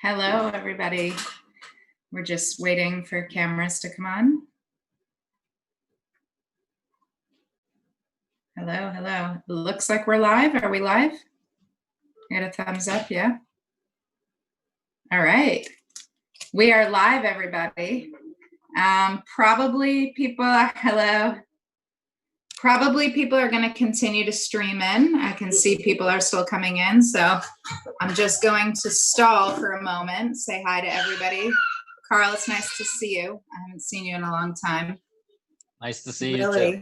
Hello, everybody. We're just waiting for cameras to come on. Hello, hello. Looks like we're live. Are we live? Get a thumbs up, yeah? All right. We are live, everybody. Probably people are going to continue to stream in. I can see people are still coming in, so I'm just going to stall for a moment. Say hi to everybody. Carl, it's nice to see you. I haven't seen you in a long time. Nice to see you too.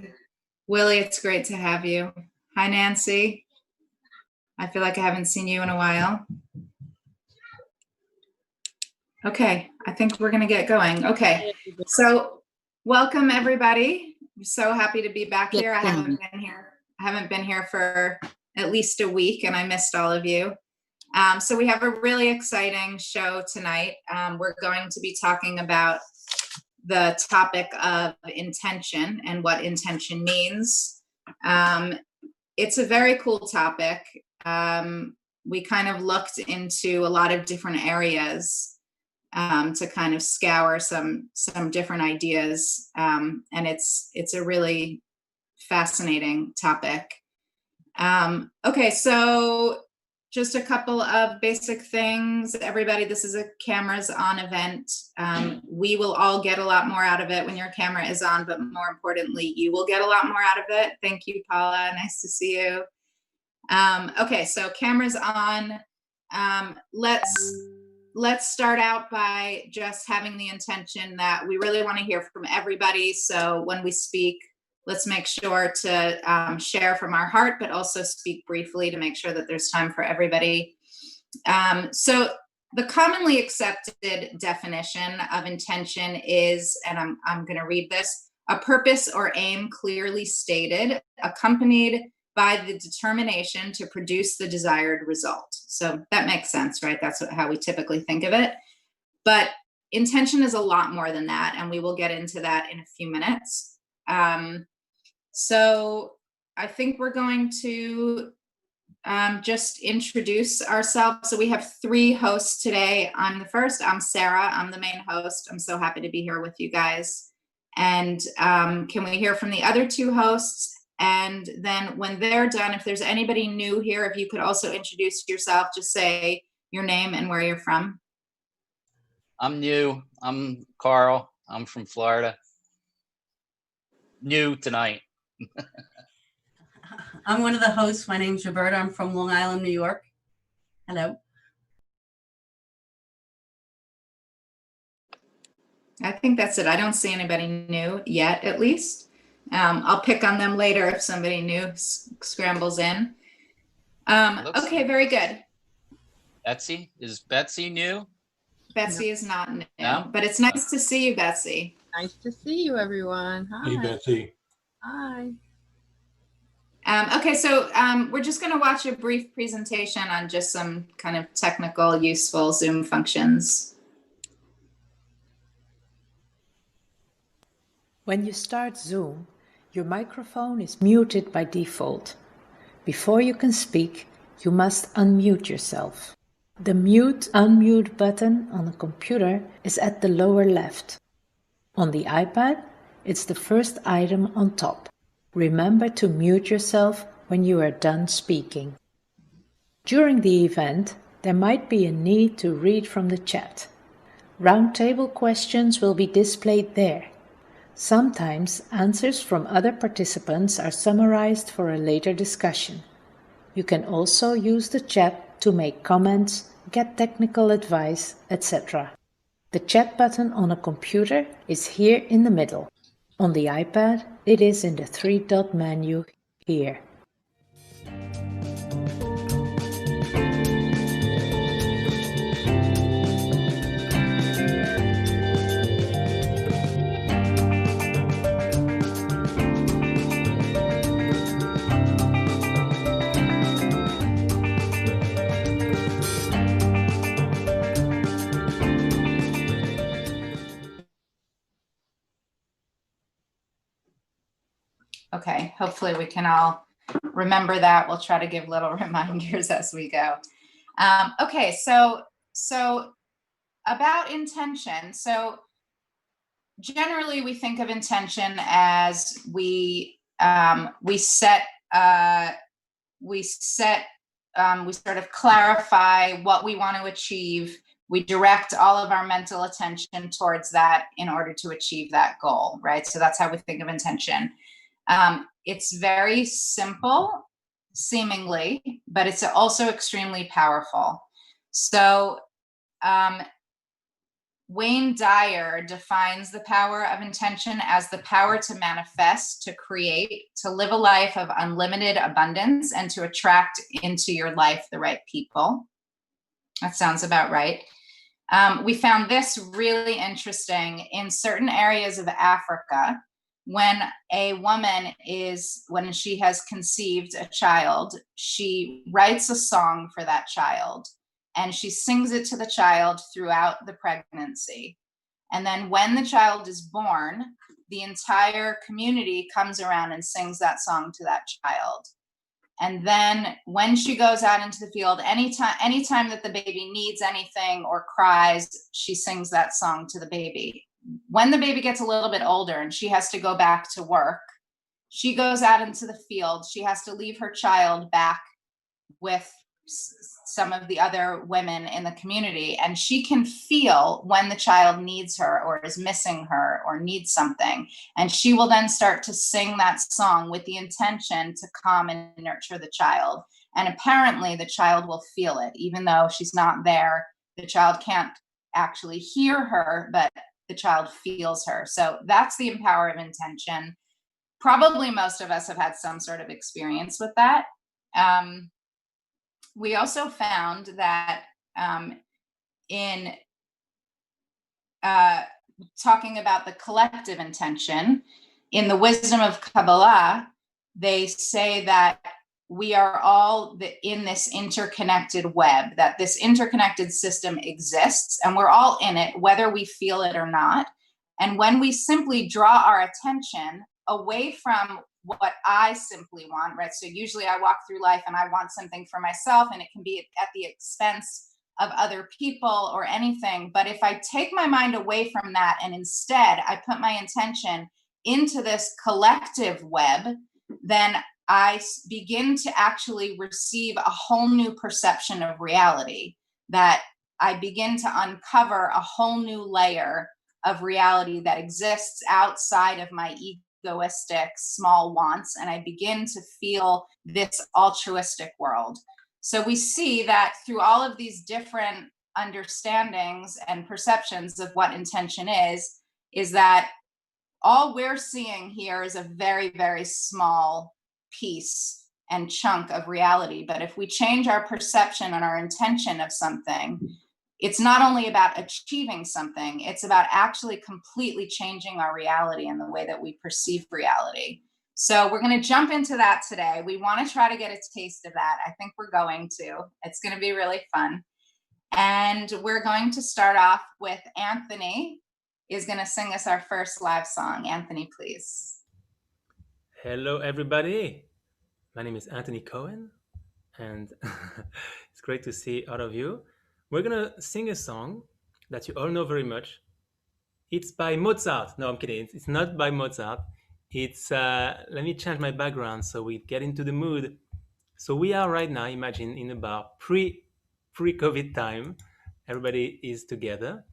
Willie, it's great to have you. Hi, Nancy. I feel like I haven't seen you in a while. Okay, I think we're going to get going. Okay, so welcome everybody. I'm so happy to be back here. I haven't been here for at least a week, and I missed all of you. So we have a really exciting show tonight. We're going to be talking about the topic of intention and what intention means. It's a very cool topic. We kind of looked into a lot of different areas to kind of scour some different ideas, and it's a really fascinating topic. Okay, so just a couple of basic things. Everybody, this is a cameras on event. We will all get a lot more out of it when your camera is on, but more importantly, you will get a lot more out of it. Thank you, Paula. Nice to see you. Okay, so cameras on. Let's start out by just having the intention that we really want to hear from everybody. So when we speak, let's make sure to share from our heart, but also speak briefly to make sure that there's time for everybody. So the commonly accepted definition of intention is, and I'm going to read this, a purpose or aim clearly stated, accompanied by the determination to produce the desired result. So that makes sense, right? That's how we typically think of it. But intention is a lot more than that, and we will get into that in a few minutes. So I think we're going to just introduce ourselves. So we have three hosts today. I'm the first. I'm Sarah. I'm the main host. I'm so happy to be here with you guys. And can we hear from the other two hosts? And then when they're done, if there's anybody new here, if you could also introduce yourself, just say your name and where you're from. I'm new. I'm Carl. I'm from Florida. New tonight. I'm one of the hosts. My name's Roberta. I'm from Long Island, New York. Hello. I think that's it. I don't see anybody new yet, at least. I'll pick on them later if somebody new scrambles in. Okay, very good. Betsy? Is Betsy new? Betsy is not new, but it's nice to see you, Betsy. Nice to see you, everyone. Hi. Hey, Betsy. Hi. Okay, so we're just going to watch a brief presentation on just some kind of technical, useful Zoom functions. When you start Zoom, your microphone is muted by default. Before you can speak, you must unmute yourself. The mute/unmute button on a computer is at the lower left. On the iPad, it's the first item on top. Remember to mute yourself when you are done speaking. During the event, there might be a need to read from the chat. Roundtable questions will be displayed there. Sometimes answers from other participants are summarized for a later discussion. You can also use the chat to make comments, get technical advice, etc. The chat button on a computer is here in the middle. On the iPad, it is in the three-dot menu here. Okay, hopefully we can all remember that. We'll try to give little reminders as we go. Okay, so about intention. So generally we think of intention as we sort of clarify what we want to achieve. We direct all of our mental attention towards that in order to achieve that goal, right? So that's how we think of intention. It's very simple, seemingly, but it's also extremely powerful. So Wayne Dyer defines the power of intention as the power to manifest, to create, to live a life of unlimited abundance, and to attract into your life the right people. That sounds about right. We found this really interesting in certain areas of Africa. When a woman when she has conceived a child, she writes a song for that child and she sings it to the child throughout the pregnancy. And then when the child is born, the entire community comes around and sings that song to that child. And then when she goes out into the field, anytime that the baby needs anything or cries, she sings that song to the baby. When the baby gets a little bit older and she has to go back to work, she goes out into the field. She has to leave her child back with some of the other women in the community, and she can feel when the child needs her or is missing her or needs something, and she will then start to sing that song with the intention to calm and nurture the child. And apparently the child will feel it, even though she's not there. The child can't actually hear her, but the child feels her. So that's the power of intention. Probably most of us have had some sort of experience with that. We also found that in talking about the collective intention, in the wisdom of Kabbalah, they say that we are all in this interconnected web, that this interconnected system exists, and we're all in it, whether we feel it or not. And when we simply draw our attention away from what I simply want, right? So usually I walk through life and I want something for myself, and it can be at the expense of other people or anything. But if I take my mind away from that and instead I put my intention into this collective web, then I begin to actually receive a whole new perception of reality, that I begin to uncover a whole new layer of reality that exists outside of my egoistic small wants, and I begin to feel this altruistic world. So we see that through all of these different understandings and perceptions of what intention is that all we're seeing here is a very, very small piece and chunk of reality. But if we change our perception and our intention of something, it's not only about achieving something, it's about actually completely changing our reality and the way that we perceive reality. So we're going to jump into that today. We want to try to get a taste of that. I think we're going to. It's going to be really fun. And we're going to start off with Anthony is going to sing us our first live song. Anthony, please. Hello, everybody. My name is Anthony Cohen, and it's great to see all of you. We're going to sing a song that you all know very much. It's by Mozart. No, I'm kidding. It's not by Mozart. It's, let me change my background so we get into the mood. So we are right now, imagine, in about pre-COVID time. Everybody is together.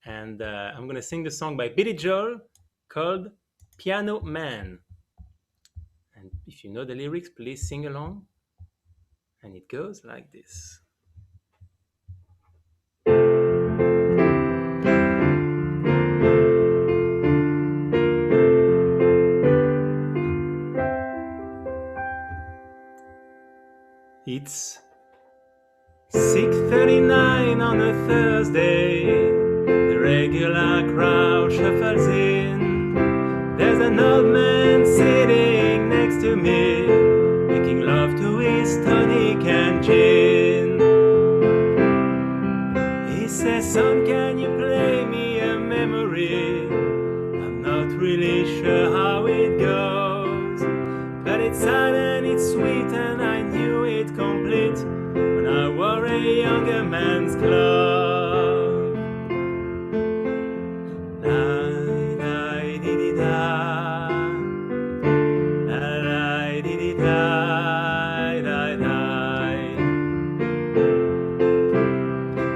And I'm going to sing the song by Billy Joel called Piano Man. And if you know the lyrics, please sing along. And it goes like this. It's 6:39 on a Thursday. The regular crowd shuffles in. There's an old man sitting next to me, making love to his tonic and gin. He says, "Son, can you play me a memory? I'm not really sure how it goes, but it's sad and it's sweet and I knew it complete when I wore a younger man's glove.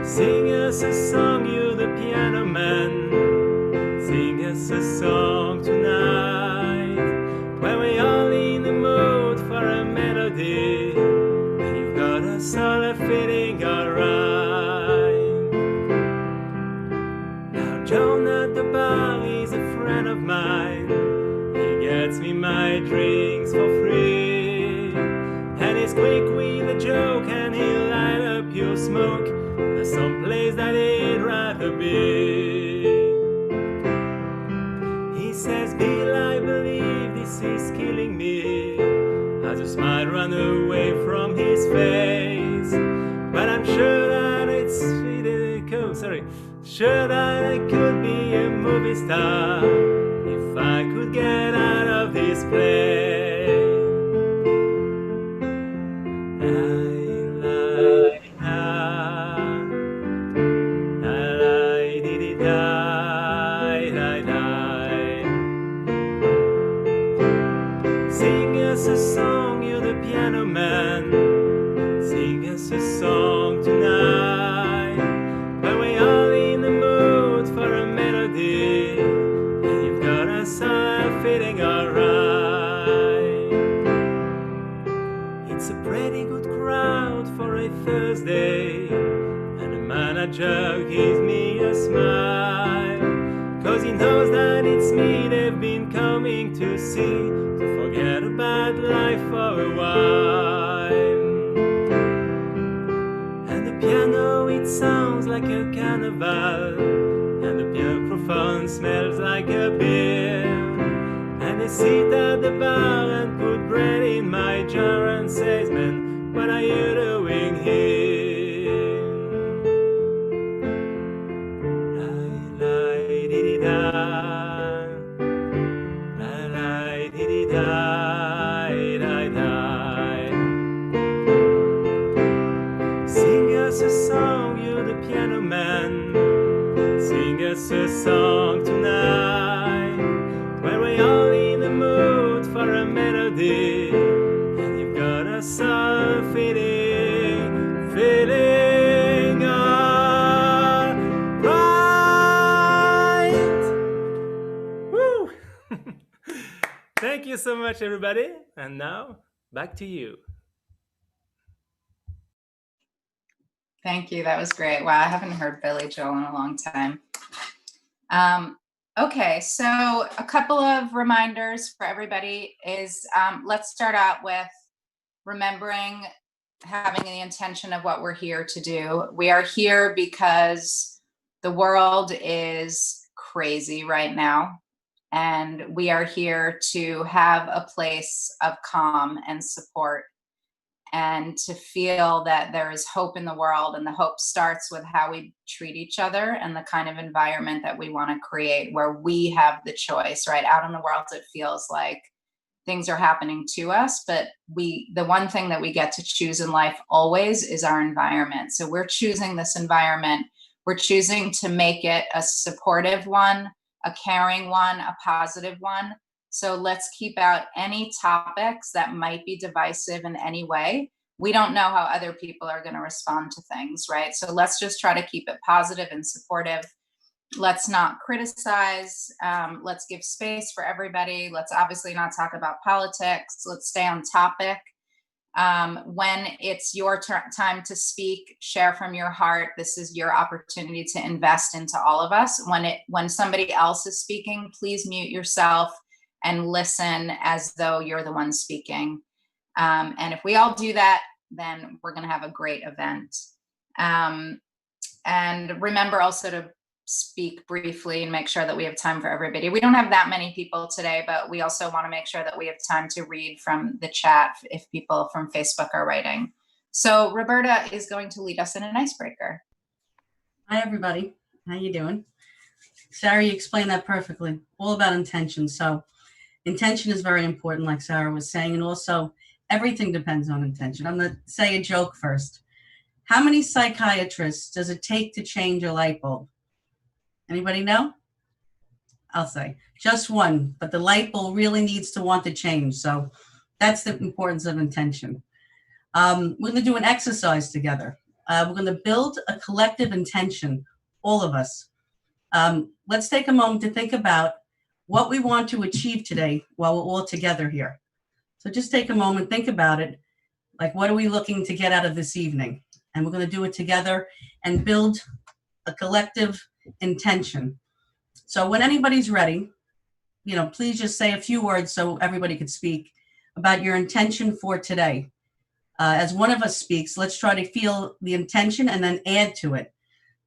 Sing us a song, you the piano man. Sing us a song tonight, when we're all in the mood for a melody, and you've got us all feeling alright. Now John at the bar is a friend of mine. He gets me my drinks for free, and he's quick with a joke, and he'll light up your smoke. There's some place that he'd rather be. He says, Bill, I believe this is killing me, as a smile ran away from his face. But I'm sure that it's sure that I could be a movie star if I could get out of this place. Sing us a song, you're the piano man. Sing us a song tonight, when we're all in the mood for a melody, and you've got us all feeling alright. It's a pretty good crowd for a Thursday, and the manager gives me a smile, 'cause he knows that it's me they've been coming to see, to forget about life for a while. And the piano, it sounds like a carnival, and the microphone smells like a beer, and they sit at the bar and put bread in my jar and says, man, what are you doing here? Sing us a song, you're the piano man. Sing us a song tonight, when we're all in the mood for a melody, and you've got us all feeling all right. Woo! Thank you so much, everybody. And now, back to you. Thank you. That was great. Wow, I haven't heard Billy Joel in a long time. Okay, so a couple of reminders for everybody is let's start out with remembering having the intention of what we're here to do. We are here because the world is crazy right now, and we are here to have a place of calm and support, and to feel that there is hope in the world, and the hope starts with how we treat each other and the kind of environment that we want to create, where we have the choice. Right out in the world, it feels like things are happening to us, but the one thing that we get to choose in life always is our environment. So we're choosing this environment. We're choosing to make it a supportive one, a caring one, a positive one. So let's keep out any topics that might be divisive in any way. We don't know how other people are going to respond to things, right? So let's just try to keep it positive and supportive. Let's not criticize. Let's give space for everybody. Let's obviously not talk about politics. Let's stay on topic. When it's your time to speak, share from your heart. This is your opportunity to invest into all of us. When somebody else is speaking, please mute yourself and listen as though you're the one speaking. And if we all do that, then we're going to have a great event. And remember also to speak briefly and make sure that we have time for everybody. We don't have that many people today, but we also want to make sure that we have time to read from the chat if people from Facebook are writing. So Roberta is going to lead us in an icebreaker. Hi, everybody. How you doing? Sarah, you explained that perfectly. All about intention. So intention is very important, like Sarah was saying, and also everything depends on intention. I'm going to say a joke first. How many psychiatrists does it take to change a light bulb? Anybody know? I'll say just one, but the light bulb really needs to want to change. So that's the importance of intention. We're going to do an exercise together. We're going to build a collective intention, all of us. Let's take a moment to think about what we want to achieve today while we're all together here. So just take a moment, think about it. Like, what are we looking to get out of this evening? And we're going to do it together and build a collective intention. So when anybody's ready, please just say a few words so everybody could speak about your intention for today. As one of us speaks, let's try to feel the intention and then add to it.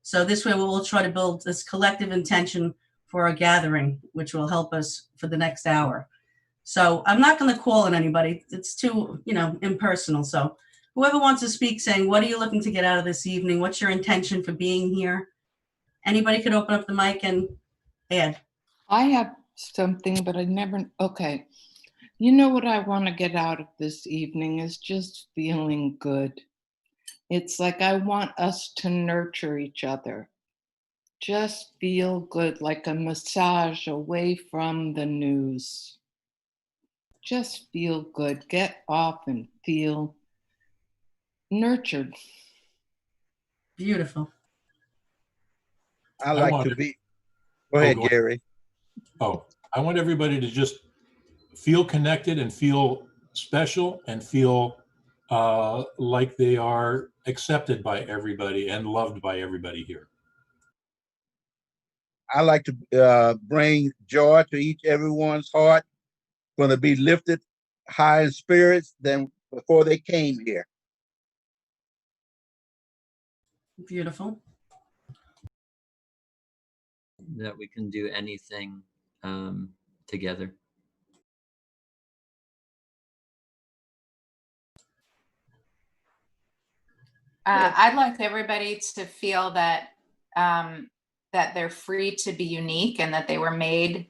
So this way we'll all try to build this collective intention for our gathering, which will help us for the next hour. So I'm not going to call on anybody. It's too, impersonal. So whoever wants to speak, saying, what are you looking to get out of this evening? What's your intention for being here? Anybody could open up the mic and add. I have something, but I never, okay. You know what I want to get out of this evening is just feeling good. It's like I want us to nurture each other. Just feel good, like a massage away from the news. Just feel good. Get off and feel nurtured. Beautiful. I like to be. Go ahead, Gary. Oh, I want everybody to just feel connected and feel special and feel like they are accepted by everybody and loved by everybody here. I like to bring joy to each everyone's heart. Going to be lifted high in spirits than before they came here. Beautiful. That we can do anything together. I'd like everybody to feel that that they're free to be unique and that they were made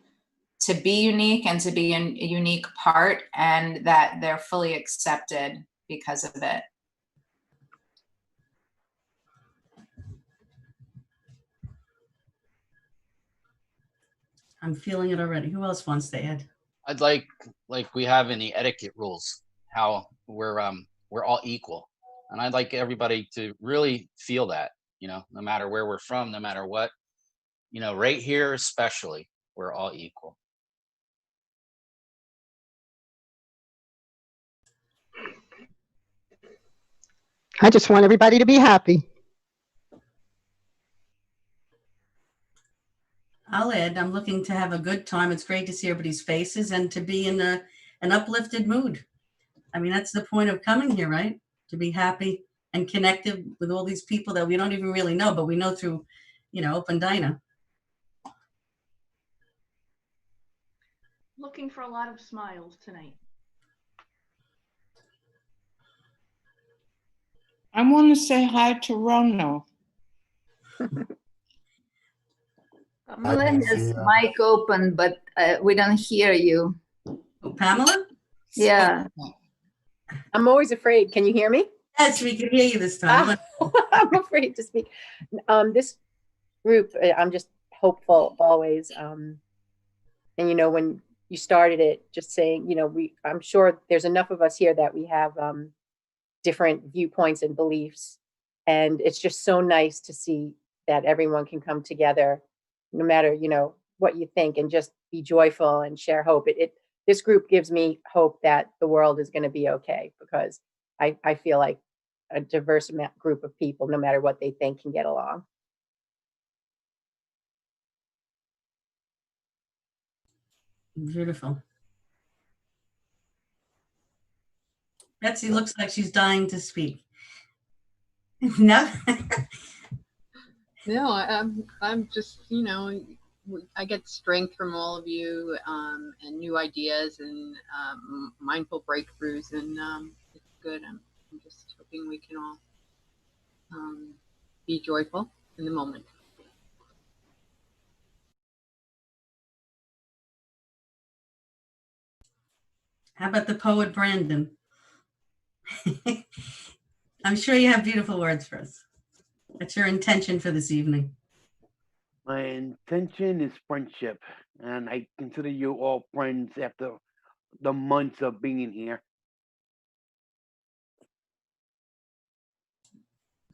to be unique and to be a unique part, and that they're fully accepted because of it. I'm feeling it already. Who else wants to add? I'd like we have in the etiquette rules, how we're all equal. And I'd like everybody to really feel that, no matter where we're from, no matter what, right here especially, we're all equal. I just want everybody to be happy. I'll add, I'm looking to have a good time. It's great to see everybody's faces and to be in an uplifted mood. I mean, that's the point of coming here, right? To be happy and connected with all these people that we don't even really know, but we know through, Open Dina. Looking for a lot of smiles tonight. I want to say hi to Rono. Melissa's mic open, but we don't hear you. Oh, Pamela? Yeah. I'm always afraid. Can you hear me? Yes, we can hear you this time. I'm afraid to speak. This group, I'm just hopeful always. And when you started it, just saying, I'm sure there's enough of us here that we have different viewpoints and beliefs. And it's just so nice to see that everyone can come together, no matter, what you think, and just be joyful and share hope. This group gives me hope that the world is going to be okay, because I feel like a diverse group of people, no matter what they think, can get along. Beautiful. Betsy looks like she's dying to speak. No. No, I'm just, I get strength from all of you, and new ideas and mindful breakthroughs, and it's good. I'm just hoping we can all be joyful in the moment. How about the poet Brandon? I'm sure you have beautiful words for us. What's your intention for this evening? My intention is friendship, and I consider you all friends after the months of being here.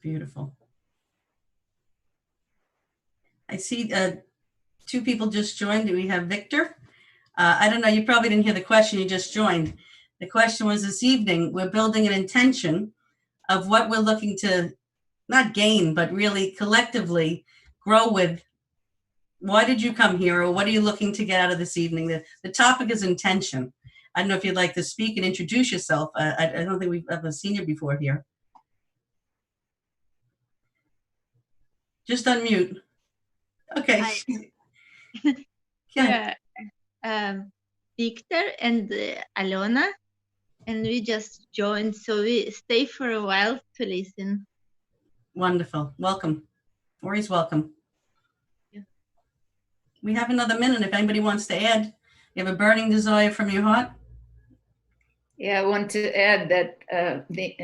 Beautiful. I see two people just joined. We have Victor. I don't know, you probably didn't hear the question, you just joined. The question was this evening, we're building an intention of what we're looking to not gain, but really collectively grow with. Why did you come here, or what are you looking to get out of this evening? The topic is intention. I don't know if you'd like to speak and introduce yourself. I don't think we've ever seen you before here. Just unmute. Okay. Yeah. Victor and Alona, and we just joined, so we stay for a while to listen. Wonderful. Welcome. Always welcome. Yeah. We have another minute if anybody wants to add. You have a burning desire from your heart? Yeah, I want to add that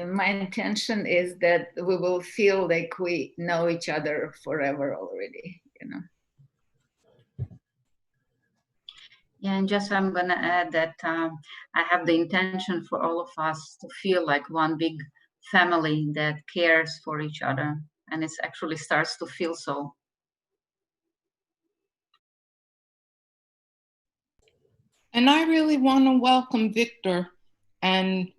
my intention is that we will feel like we know each other forever already, you know. Yeah, and just I'm gonna add that I have the intention for all of us to feel like one big family that cares for each other, and it actually starts to feel so. And I really want to welcome Victor and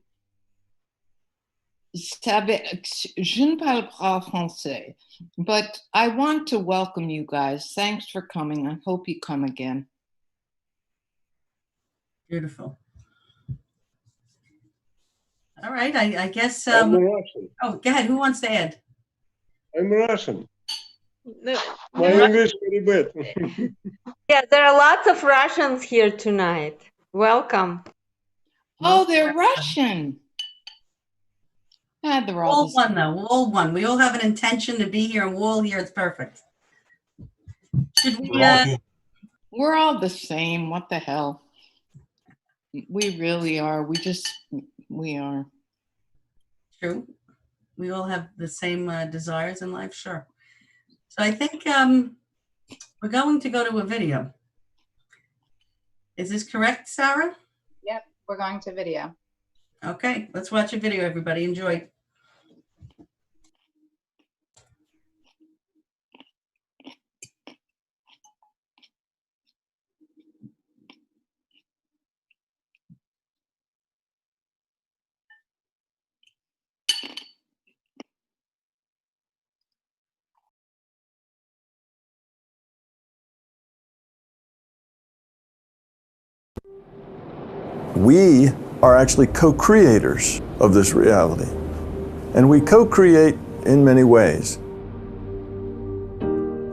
je ne parle pas français, but I want to welcome you guys. Thanks for coming. I hope you come again. Beautiful. All right, I guess. I'm Russian. Oh, go ahead. Who wants to add? I'm Russian. No, My English very bad. Yeah, there are lots of Russians here tonight. Welcome. Oh, they're Russian. They're all one though. We're all one. We all have an intention to be here, and we're all here. It's perfect. Should we? We're all the same. What the hell? We really are. We are. True. We all have the same desires in life. Sure. So I think we're going to go to a video. Is this correct, Sarah? Yep, we're going to video. Okay, let's watch a video, everybody. Enjoy. We are actually co-creators of this reality. And we co-create in many ways.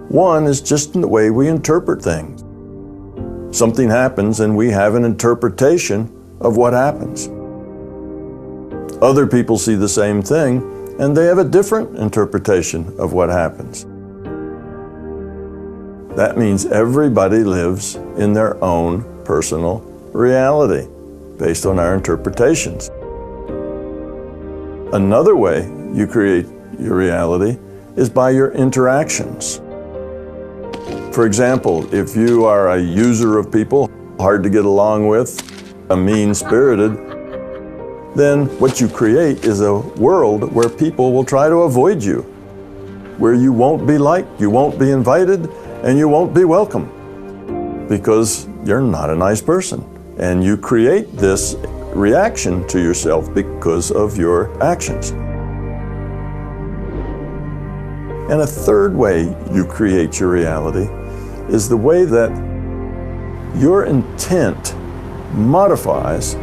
One is just in the way we interpret things. Something happens and we have an interpretation of what happens. Other people see the same thing and they have a different interpretation of what happens. That means everybody lives in their own personal reality, based on our interpretations. Another way you create your reality is by your interactions. For example, if you are a user of people, hard to get along with, a mean-spirited, then what you create is a world where people will try to avoid you, where you won't be liked, you won't be invited, and you won't be welcome, because you're not a nice person. And you create this reaction to yourself because of your actions. And a third way you create your reality is the way that your intent modifies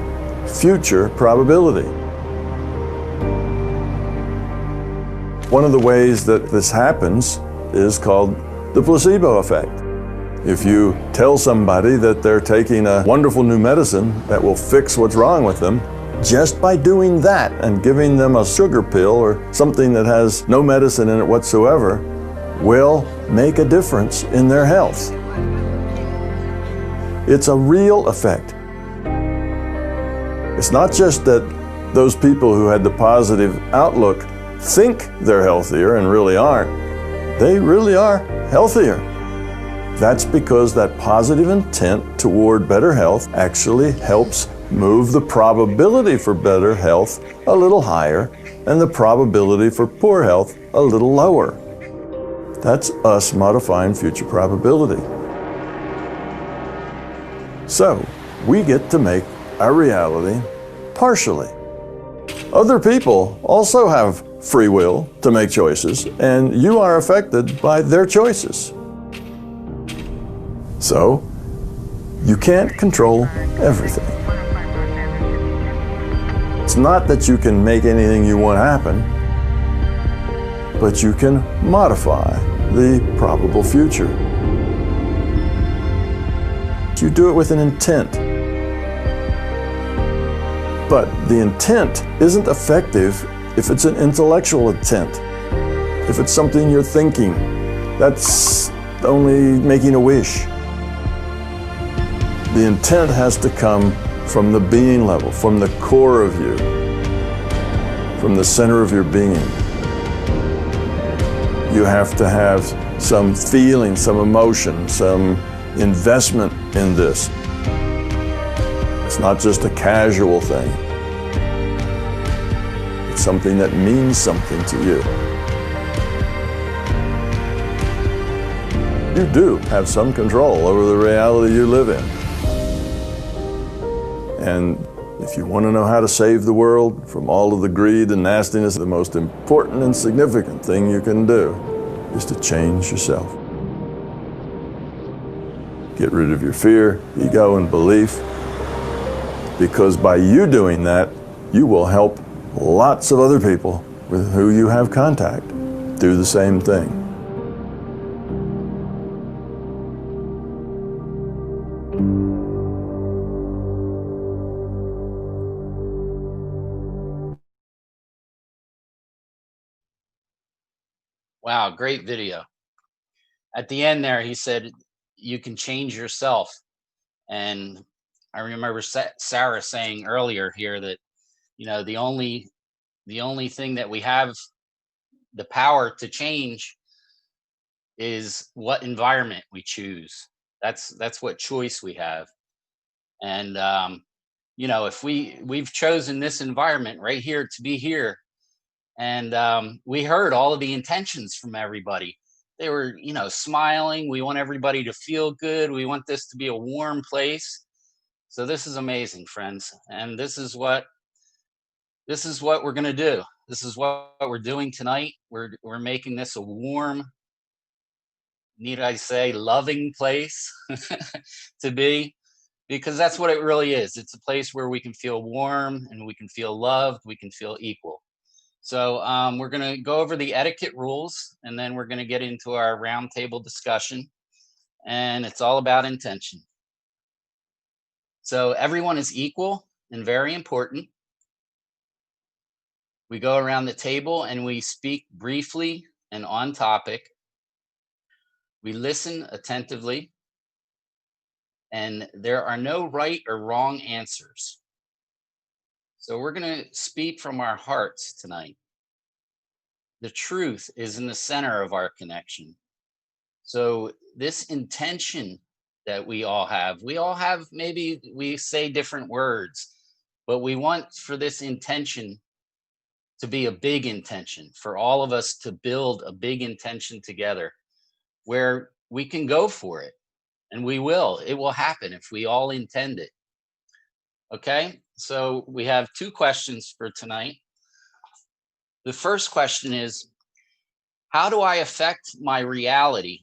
future probability. One of the ways that this happens is called the placebo effect. If you tell somebody that they're taking a wonderful new medicine that will fix what's wrong with them, just by doing that and giving them a sugar pill or something that has no medicine in it whatsoever will make a difference in their health. It's a real effect. It's not just that those people who had the positive outlook think they're healthier and really aren't. They really are healthier. That's because that positive intent toward better health actually helps move the probability for better health a little higher and the probability for poor health a little lower. That's us modifying future probability. So, we get to make our reality partially. Other people also have free will to make choices, and you are affected by their choices. So, you can't control everything. It's not that you can make anything you want happen, but you can modify the probable future. You do it with an intent. But the intent isn't effective if it's an intellectual intent. If it's something you're thinking, that's only making a wish. The intent has to come from the being level, from the core of you, from the center of your being. You have to have some feeling, some emotion, some investment in this. It's not just a casual thing. It's something that means something to you. You do have some control over the reality you live in. And if you want to know how to save the world from all of the greed and nastiness, the most important and significant thing you can do is to change yourself. Get rid of your fear, ego, and belief, because by you doing that, you will help lots of other people with who you have contact do the same thing. Wow, great video. At the end there, he said, you can change yourself. And I remember Sarah saying earlier here that, you know, the only thing that we have the power to change is what environment we choose. That's what choice we have. And you know, if we've chosen this environment right here to be here, and we heard all of the intentions from everybody. They were, you know, smiling. We want everybody to feel good. We want this to be a warm place. So this is amazing, friends. And this is what we're going to do. This is what we're doing tonight. We're making this a warm, need I say, loving place to be, because that's what it really is. It's a place where we can feel warm and we can feel loved. We can feel equal. So we're going to go over the etiquette rules, and then we're going to get into our roundtable discussion, and it's all about intention. So everyone is equal and very important. We go around the table and we speak briefly and on topic. We listen attentively, and there are no right or wrong answers. So we're going to speak from our hearts tonight. The truth is in the center of our connection. So this intention that we all have, maybe we say different words, but we want for this intention to be a big intention, for all of us to build a big intention together where we can go for it, and we will. It will happen if we all intend it. Okay, so we have two questions for tonight. The first question is, how do I affect my reality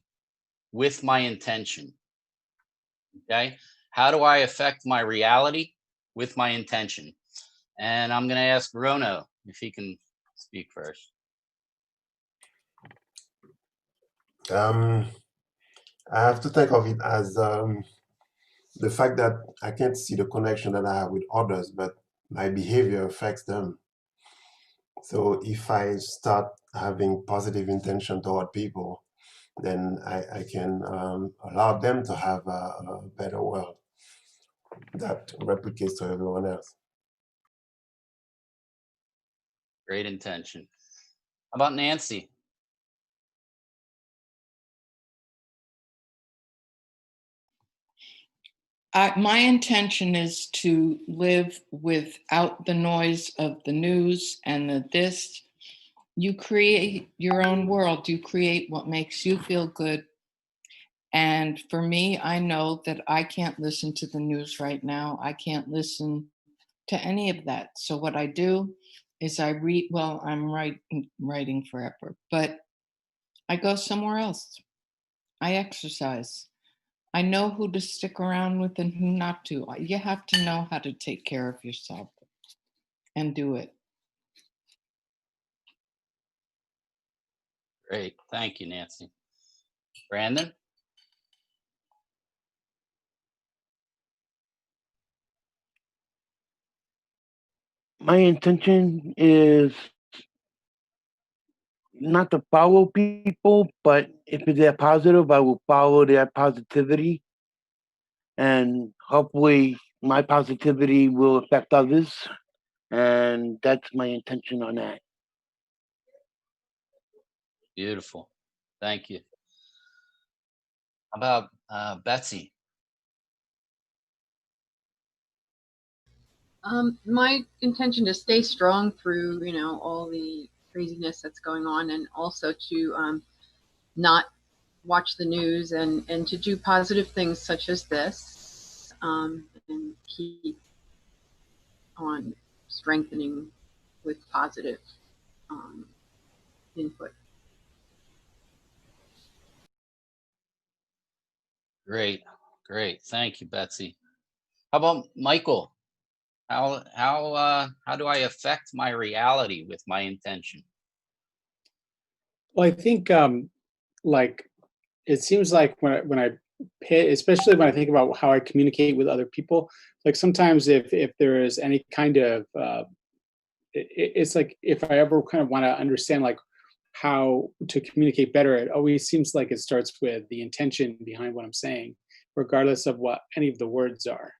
with my intention? Okay, how do I affect my reality with my intention? And I'm going to ask Rono if he can speak first. I have to think of it as the fact that I can't see the connection that I have with others, but my behavior affects them. So if I start having positive intention toward people, then I can allow them to have a better world that replicates to everyone else. Great intention. How about Nancy? My intention is to live without the noise of the news and the this, You create your own world. You create what makes you feel good. And for me, I know that I can't listen to the news right now. I can't listen to any of that. So what I do is I read, well, I'm writing forever, but I go somewhere else. I exercise. I know who to stick around with and who not to. You have to know how to take care of yourself and do it. Great. Thank you, Nancy. Brandon? My intention is not to follow people, but if they're positive, I will follow their positivity. And hopefully my positivity will affect others. And that's my intention on that. Beautiful. Thank you. How about Betsy? My intention is to stay strong through, all the craziness that's going on, and also to not watch the news and to do positive things such as this, and keep on strengthening with positive input. Great. Great. Thank you, Betsy. How about Michael? How do I affect my reality with my intention? Well, I think like it seems like when I pay, especially when I think about how I communicate with other people, like sometimes if there is any kind of it's like if I ever kind of want to understand like how to communicate better, it always seems like it starts with the intention behind what I'm saying, regardless of what any of the words are.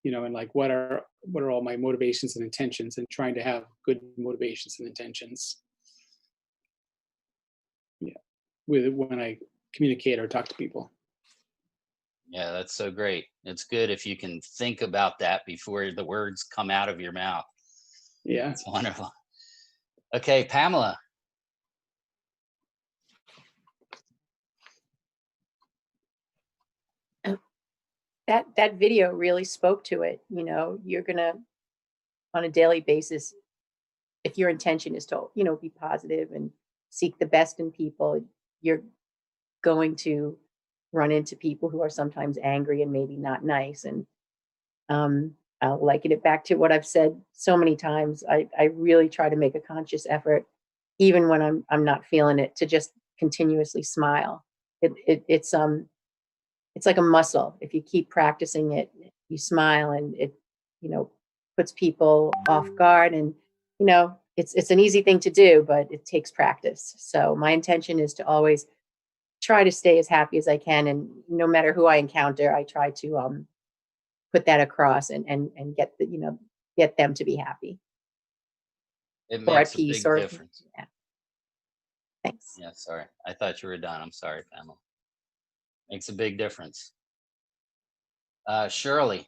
And like what are all my motivations and intentions, and trying to have good motivations and intentions. Yeah, with when I communicate or talk to people. Yeah, that's so great. It's good if you can think about that before the words come out of your mouth. Yeah. It's wonderful. Okay, Pamela. That video really spoke to it. You're gonna, on a daily basis, if your intention is to, be positive and seek the best in people, you're going to run into people who are sometimes angry and maybe not nice. And I'll liken it back to what I've said so many times. I really try to make a conscious effort, even when I'm not feeling it, to just continuously smile. It's like a muscle. If you keep practicing it, you smile, and it, puts people off guard. And, it's an easy thing to do, but it takes practice. So my intention is to always try to stay as happy as I can. And no matter who I encounter, I try to put that across and get get them to be happy. It Or at makes a peace, big or difference. yeah. Thanks. Yeah, sorry. I thought you were done. I'm sorry, Pamela. Makes a big difference. Shirley.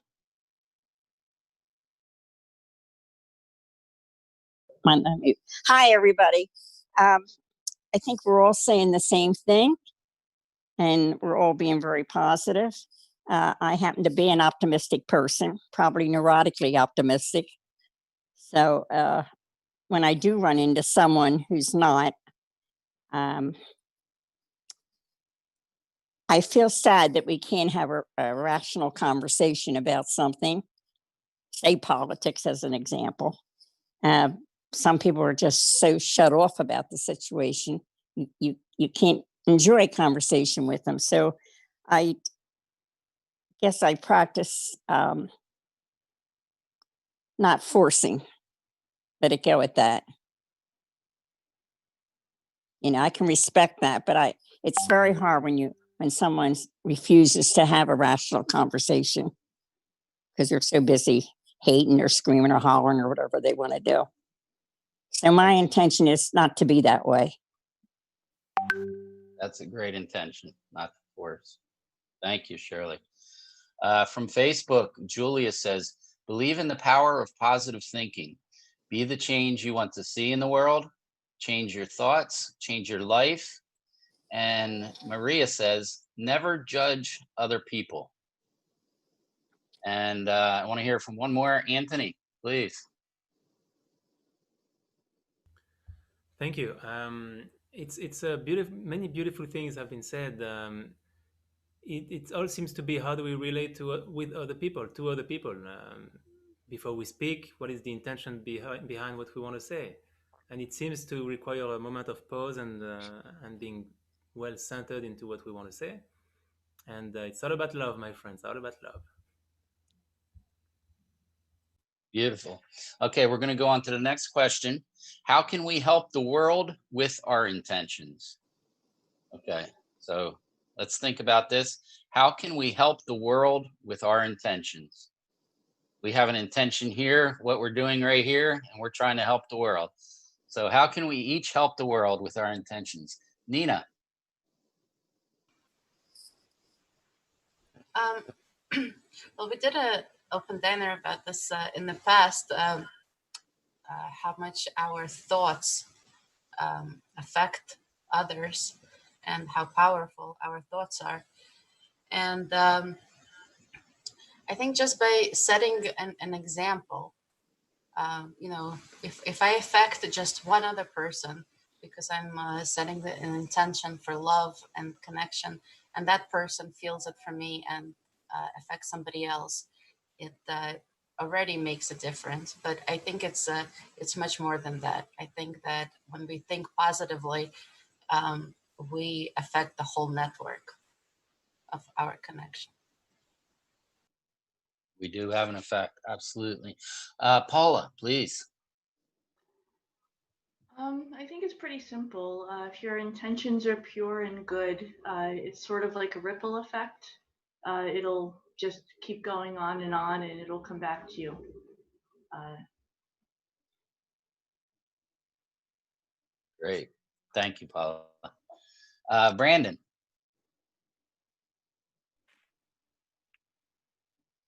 Hi, everybody. I think we're all saying the same thing, and we're all being very positive. I happen to be an optimistic person, probably neurotically optimistic. So when I do run into someone who's not, I feel sad that we can't have a rational conversation about something, say politics as an example. Some people are just so shut off about the situation. You can't enjoy a conversation with them. So I guess I practice not forcing, let it go at that. I can respect that, but it's very hard when someone refuses to have a rational conversation because they're so busy hating or screaming or hollering or whatever they want to do. So my intention is not to be that way. That's a great intention, not to force. Thank you, Shirley. From Facebook, Julia says, believe in the power of positive thinking. Be the change you want to see in the world. change your thoughts, change your life. And Maria says, never judge other people. And I want to hear from one more. Anthony, please. Thank you. It's a beautiful. Many beautiful things have been said. It all seems to be how do we relate to with other people, to other people. Before we speak, what is the intention behind what we want to say? And it seems to require a moment of pause and being well centered into what we want to say. And it's all about love, my friends. All about love. Beautiful. Okay, we're going to go on to the next question. How can we help the world with our intentions? Okay, so let's think about this. How can we help the world with our intentions? We have an intention here, what we're doing right here, and we're trying to help the world. So how can we each help the world with our intentions? Nina. Well, we did a open dinner about this in the past, how much our thoughts affect others and how powerful our thoughts are. And I think just by setting an example, you know, if I affect just one other person because I'm setting an intention for love and connection, and that person feels it for me and affects somebody else, it already makes a difference. But I think it's much more than that. I think that when we think positively, we affect the whole network of our connection. We do have an effect, absolutely. Paula, please. I think it's pretty simple. If your intentions are pure and good, it's sort of like a ripple effect. It'll just keep going on and it'll come back to you. Great. Thank you, Paula. Brandon.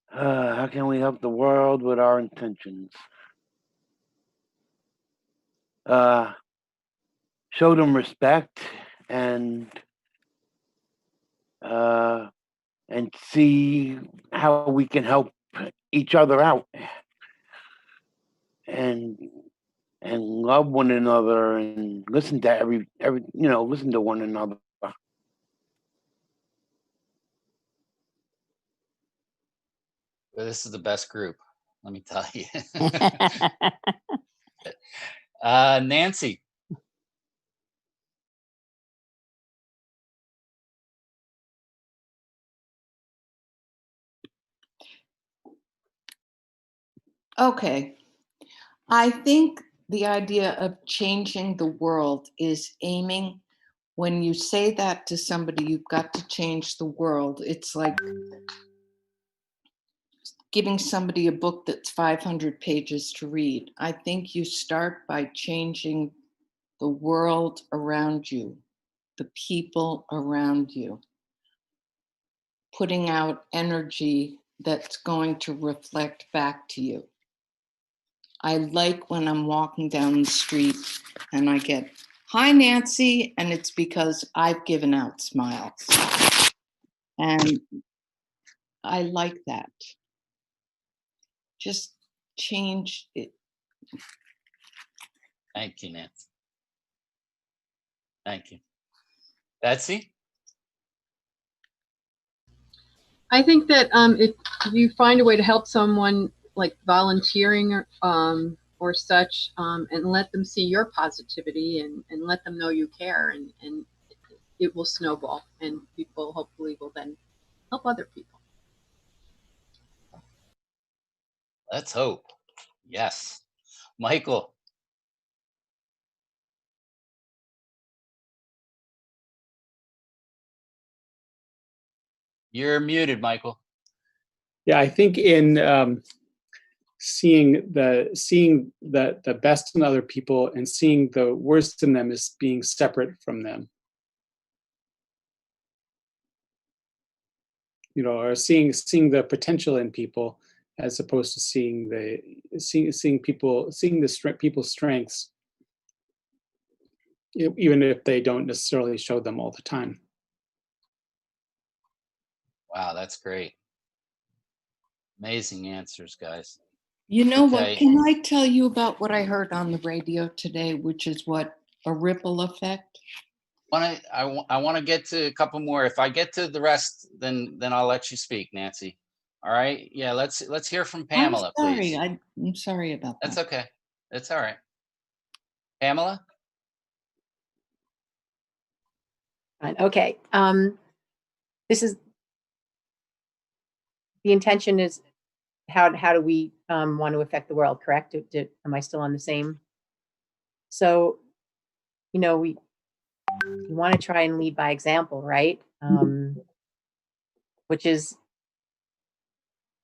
How can we help the world with our intentions? Show them respect and see how we can help each other out and love one another and listen to listen to one another. Well, this is the best group, let me tell you. Nancy. Okay. I think the idea of changing the world is aiming. When you say that to somebody, you've got to change the world. It's like giving somebody a book that's 500 pages to read. I think you start by changing the world around you, the people around you, putting out energy that's going to reflect back to you. I like when I'm walking down the street and I get, "Hi, Nancy," and it's because I've given out smiles. And I like that. Just change it. Thank you, Nancy. Thank you. Betsy? I think that if you find a way to help someone, like volunteering or such, and let them see your positivity and let them know you care, and it will snowball, and people hopefully will then help other people. Let's hope. Yes. Michael. You're muted, Michael. Yeah, I think in seeing the best in other people and seeing the worst in them as being separate from them. You know, or seeing the potential in people as opposed to seeing people's strengths. even if they don't necessarily show them all the time. Wow, that's great. Amazing answers, guys. You know what? Okay. Can I tell you about what I heard on the radio today, which is what a ripple effect? I want to get to a couple more. If I get to the rest, then I'll let you speak, Nancy. All right. Yeah. Let's hear from Pamela, I'm sorry. please. I'm sorry about that. That's okay. That's all right. Pamela. Fine. Okay. This is the intention is how do we want to affect the world, correct? Am I still on the same? So, you know, we want to try and lead by example, right? Which is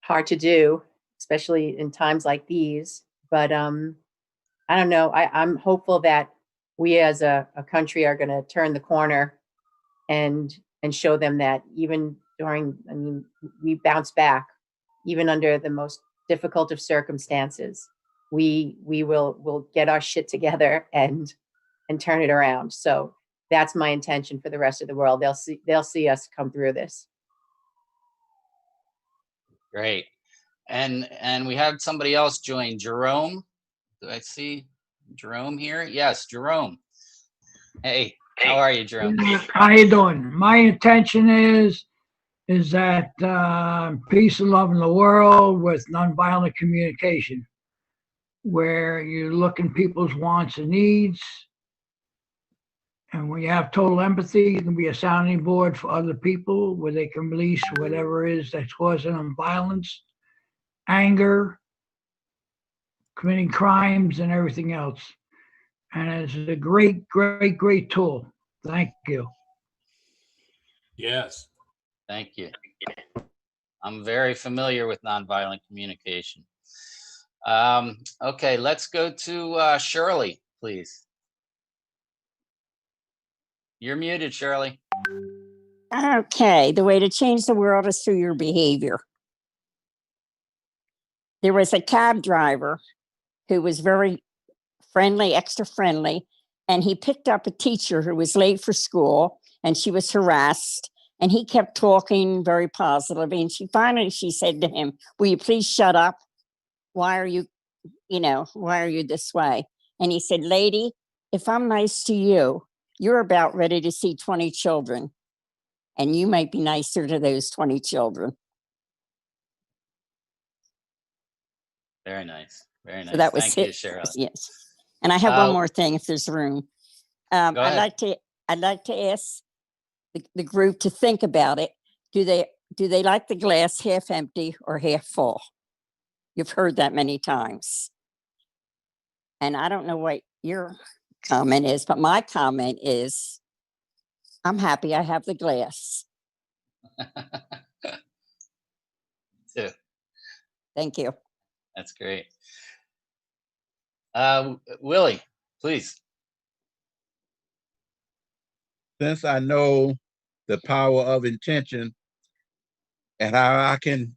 hard to do, especially in times like these. But I don't know. I'm hopeful that we as a country are going to turn the corner and show them that even during, I mean, we bounce back even under the most difficult of circumstances. We'll get our shit together and turn it around. So that's my intention for the rest of the world. They'll see us come through this. Great. And we had somebody else join, Jerome. Do I see Jerome here? Yes, Jerome. Hey, how are you, Jerome? How you doing? My intention is that peace and love in the world with nonviolent communication, where you look in people's wants and needs, and when you have total empathy, you can be a sounding board for other people where they can release whatever it is that's causing them violence, anger, committing crimes, and everything else. And it's a great, great, great tool. Thank you. Yes. Thank you. I'm very familiar with nonviolent communication. Okay, let's go to Shirley, please. You're muted, Shirley. Okay, the way to change the world is through your behavior. There was a cab driver who was very friendly, extra friendly, and he picked up a teacher who was late for school and she was harassed, and he kept talking very positively, and she said to him, "Will you please shut up? Why are you this way?" And he said, "Lady, if I'm nice to you, you're about ready to see 20 children, and you might be nicer to those 20 children." Very nice. Very nice. So that was Thank you, it. Shirley. Yes. And I have one more thing if there's room. Go ahead. I'd like to ask the group to think about it. Do they like the glass half empty or half full? You've heard that many times. And I don't know what your comment is, but my comment is, I'm happy I have the glass. Too. Thank you. That's great. Willie, please. Since I know the power of intention and how I can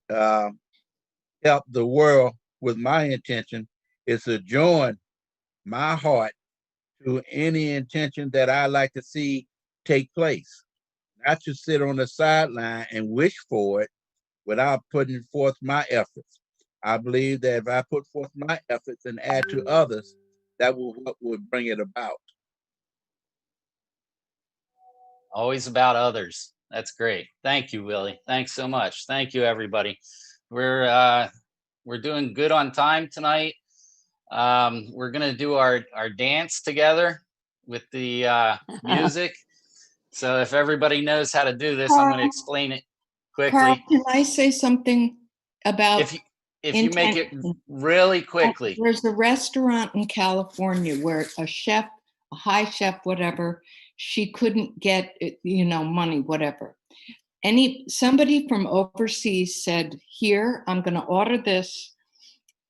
help the world with my intention, is to join my heart to any intention that I like to see take place. Not to sit on the sideline and wish for it without putting forth my efforts. I believe that if I put forth my efforts and add to others, that will what would bring it about. Always about others. That's great. Thank you, Willie. Thanks so much. Thank you, everybody. We're doing good on time tonight. We're gonna do our dance together with the music. So if everybody knows how to do this, I'm gonna explain it quickly. Carl, can I say something about If you make it really quickly. There's a restaurant in California where a chef, a high chef, whatever, she couldn't get, money, whatever. Somebody from overseas said, "Here, I'm going to order this.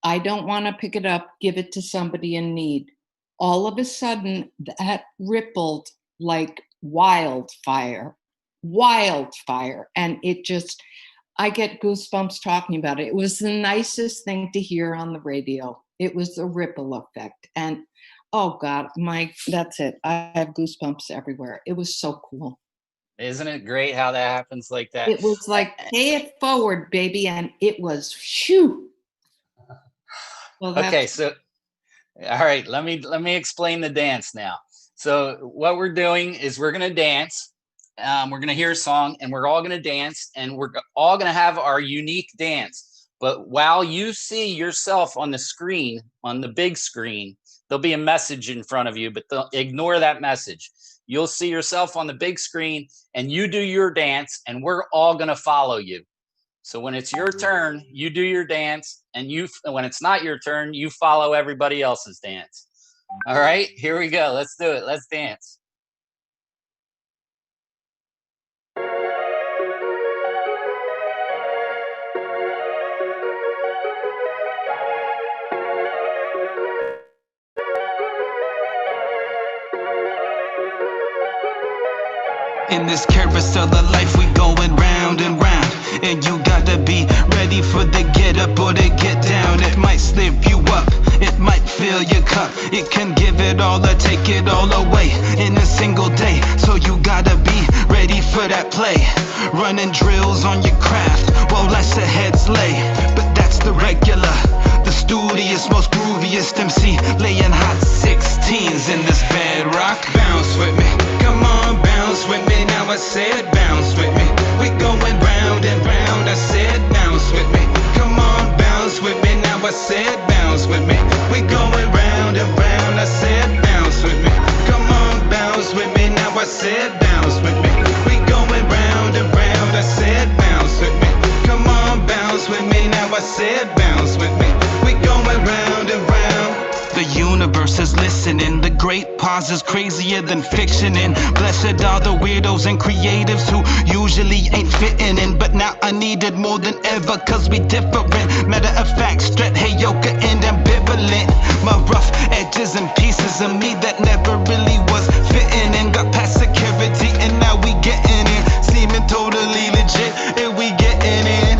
I don't want to pick it up, give it to somebody in need." All of a sudden, that rippled like wildfire. And it just, I get goosebumps talking about it. It was the nicest thing to hear on the radio. It was a ripple effect. And Oh God, that's it. I have goosebumps everywhere. It was so cool. Isn't it great how that happens like that? It was like, pay it forward, baby. And it was, shoo. Well, Okay, so all right, let me explain the dance now. So what we're doing is we're gonna dance. We're gonna hear a song, and we're all gonna dance, and we're all gonna have our unique dance. But while you see yourself on the screen, on the big screen, there'll be a message in front of you, but ignore that message. You'll see yourself on the big screen, and you do your dance, and we're all gonna follow you. So when it's your turn, you do your dance, and when it's not your turn, you follow everybody else's dance. All right, here we go. Let's do it. Let's dance. In this carousel of life, we going round and round, and you gotta be ready for the get up or the get down. It might slip you up, it might fill your cup, it can give it all or take it all away in a single day. So you gotta be ready for that play, running drills on your craft while less ahead's lay. But that's the regular, the studious, most grooviest MC, laying hot 16s in this bedrock. Bounce with me, come on, bounce with me. Now I said bounce with me. We going round and round. I said bounce with me. Come on, bounce with me. Now I said bounce with me. We going round and round. I said bounce with me. Come on, bounce with me. Now I said bounce with me. We going round and round. I said bounce with me. Come on, bounce with me. Now I said bounce with me. We going round and round. The universe is listening. The great pause is crazier than fiction. And blessed are the weirdos and creatives who usually ain't fitting in. But now I need it more than ever, cause we different. Matter of fact, straight heyoka and ambivalent. My rough edges and pieces of me that never really was fitting in. Got past security and now we getting in. Seeming totally legit and we getting in.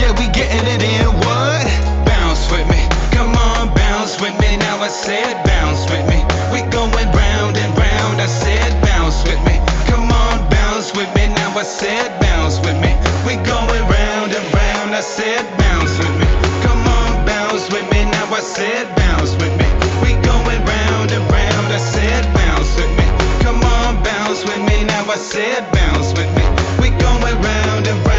Yeah, we getting it in. What? Bounce with me. Come on, bounce with me. Now I said bounce with me. We going round and round. I said bounce with me. Come on, bounce with me. Now I said bounce with me. We going round and round. I said bounce with me. Come on, bounce with me. Now I said bounce with me. We going round and round. I said bounce with me. Come on, bounce with me. Now I said bounce with me. We going round and round.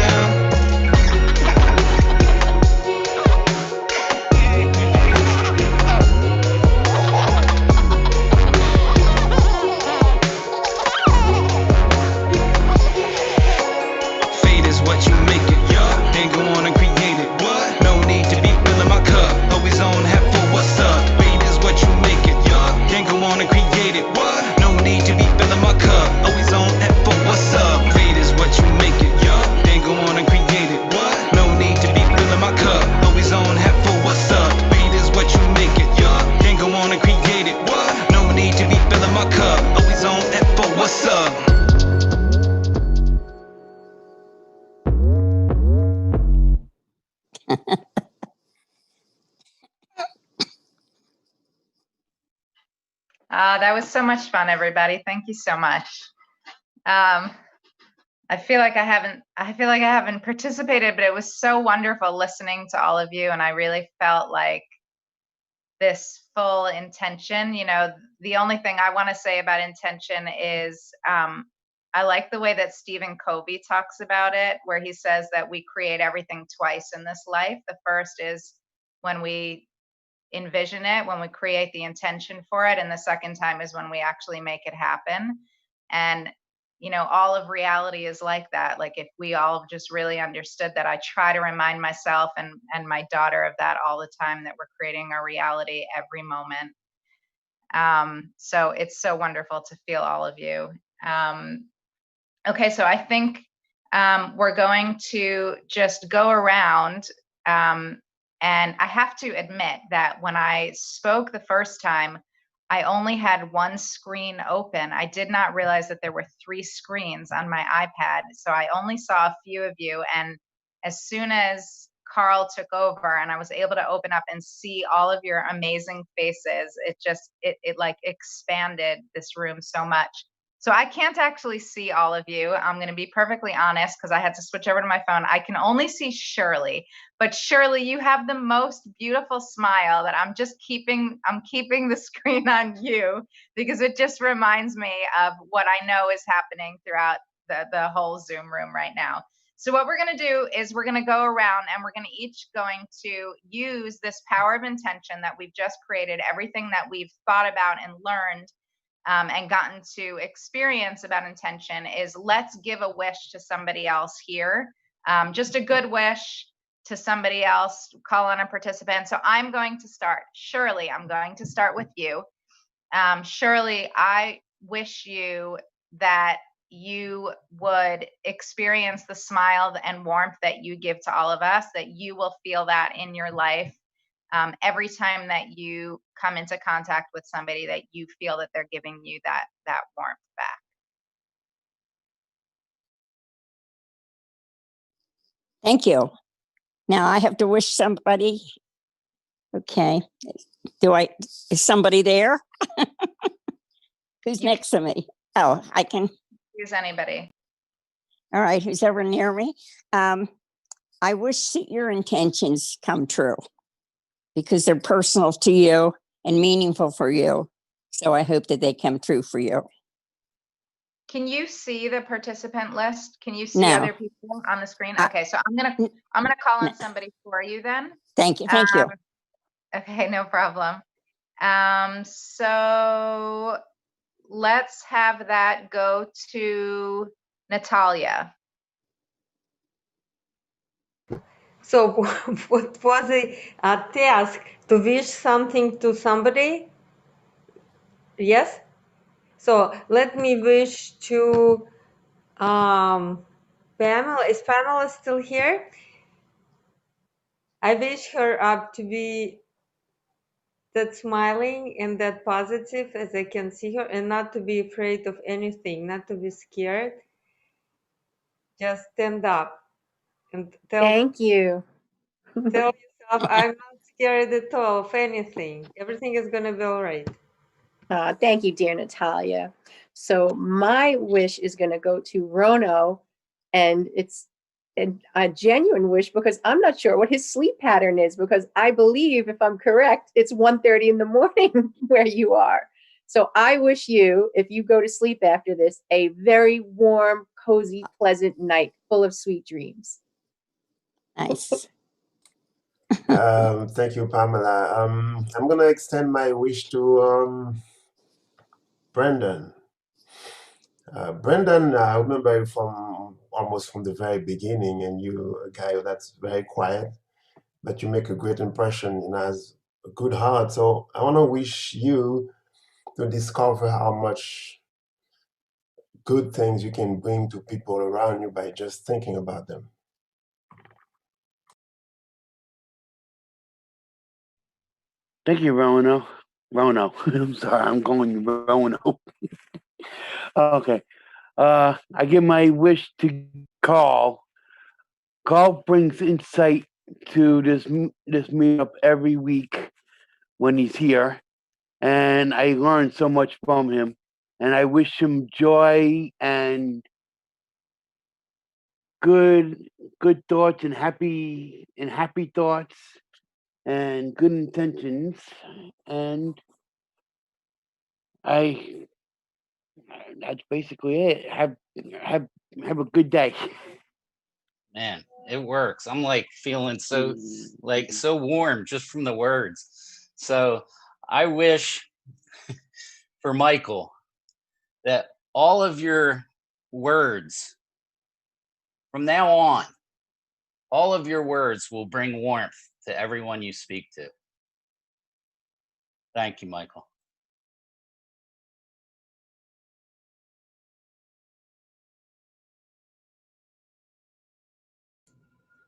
That was so much fun, everybody. Thank you so much. I feel like I haven't participated, but it was so wonderful listening to all of you, and I really felt like this full intention. You know, the only thing I want to say about intention is I like the way that Stephen Covey talks about it, where he says that we create everything twice in this life. The first is when we envision it, when we create the intention for it, and the second time is when we actually make it happen. And you know, all of reality is like that. Like if we all just really understood that. I try to remind myself and my daughter of that all the time, that we're creating our reality every moment. So it's so wonderful to feel all of you. Okay, so I think we're going to just go around. And I have to admit that when I spoke the first time, I only had one screen open. I did not realize that there were 3 screens on my iPad. So I only saw a few of you. And as soon as Carl took over and I was able to open up and see all of your amazing faces, it like expanded this room so much. So I can't actually see all of you. I'm going to be perfectly honest because I had to switch over to my phone. I can only see Shirley, but Shirley, you have the most beautiful smile that I'm keeping the screen on you because it just reminds me of what I know is happening throughout the whole Zoom room right now. So what we're going to do is we're going to go around and we're going to each going to use this power of intention that we've just created, everything that we've thought about and learned and gotten to experience about intention is let's give a wish to somebody else here. Just a good wish to somebody else, call on a participant. So I'm going to start. Shirley, I'm going to start with you. Shirley, I wish you that you would experience the smile and warmth that you give to all of us, that you will feel that in your life every time that you come into contact with somebody, that you feel that they're giving you that warmth back. Thank you. Now I have to wish somebody. Okay. Is somebody there? Who's next to me? Oh, I can. Use anybody. All right. Who's ever near me? I wish that your intentions come true because they're personal to you and meaningful for you. So I hope that they come true for you. Can you see the participant list? Can you see No. other people on the screen? Okay, so I'm gonna call on somebody for you then. Thank you. Thank you. Okay, no problem. So let's have that go to Natalia. So what was the task? To wish something to somebody? Yes? So let me wish to Pamela. Is Pamela still here? I wish her up to be that smiling and that positive as I can see her, and not to be afraid of anything, not to be scared. Just stand up and Thank you. tell yourself, I'm not scared at all of anything. Everything is going to be all right. Thank you, dear Natalia. So my wish is going to go to Rono, and it's a genuine wish because I'm not sure what his sleep pattern is, because I believe, if I'm correct, it's 1:30 in the morning where you are. So I wish you, if you go to sleep after this, a very warm, cozy, pleasant night full of sweet dreams. Nice. Thank you, Pamela. I'm gonna extend my wish to Brendan. Brendan, I remember you from almost from the very beginning, and you're a guy that's very quiet, but you make a great impression and has a good heart. So I want to wish you to discover how much good things you can bring to people around you by just thinking about them. Thank you, Rono. I'm sorry, I'm going Rono. Okay. I give my wish to Carl. Carl brings insight to this meetup every week when he's here, and I learn so much from him. And I wish him joy and good thoughts and happy thoughts and good intentions. And that's basically it. Have a good day. Man, it works. I'm like feeling so warm just from the words. So I wish for Michael that all of your words from now on, all of your words will bring warmth to everyone you speak to. Thank you, Michael.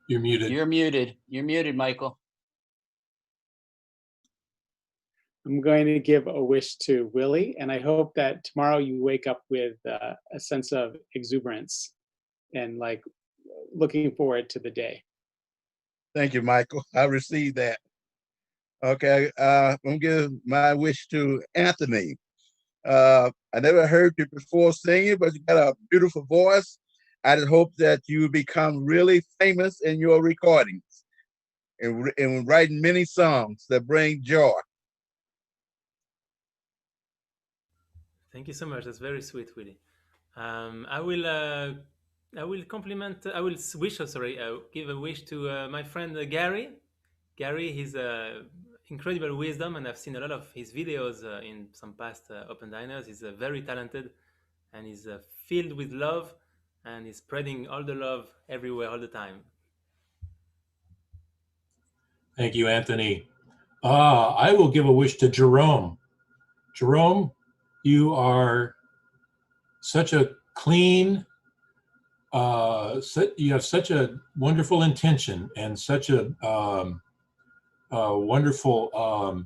You're muted. You're muted. You're muted, Michael. I'm going to give a wish to Willie, and I hope that tomorrow you wake up with a sense of exuberance and like looking forward to the day. Thank you, Michael. I received that. Okay, I'm gonna give my wish to Anthony. I never heard you before singing, but you got a beautiful voice. I just hope that you become really famous in your recordings and writing many songs that bring joy. Thank you so much. That's very sweet, Willie. I will. I will compliment. I will wish. Sorry, give a wish to my friend Gary. Gary, he's incredible wisdom, and I've seen a lot of his videos in some past open diners. He's very talented, and he's filled with love, and he's spreading all the love everywhere, all the time. Thank you, Anthony. I will give a wish to Jerome. Jerome, you are such a clean, you have such a wonderful intention and such a wonderful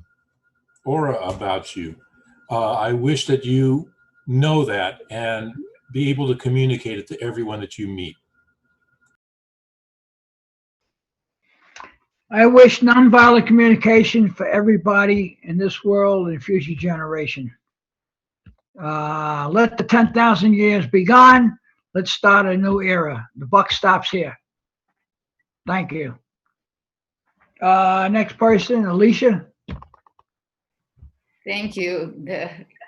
aura about you. I wish that you know that and be able to communicate it to everyone that you meet. I wish nonviolent communication for everybody in this world and future generation. Let the 10,000 years be gone. Let's start a new era. The buck stops here. Thank you. Next person, Alicia. Thank you.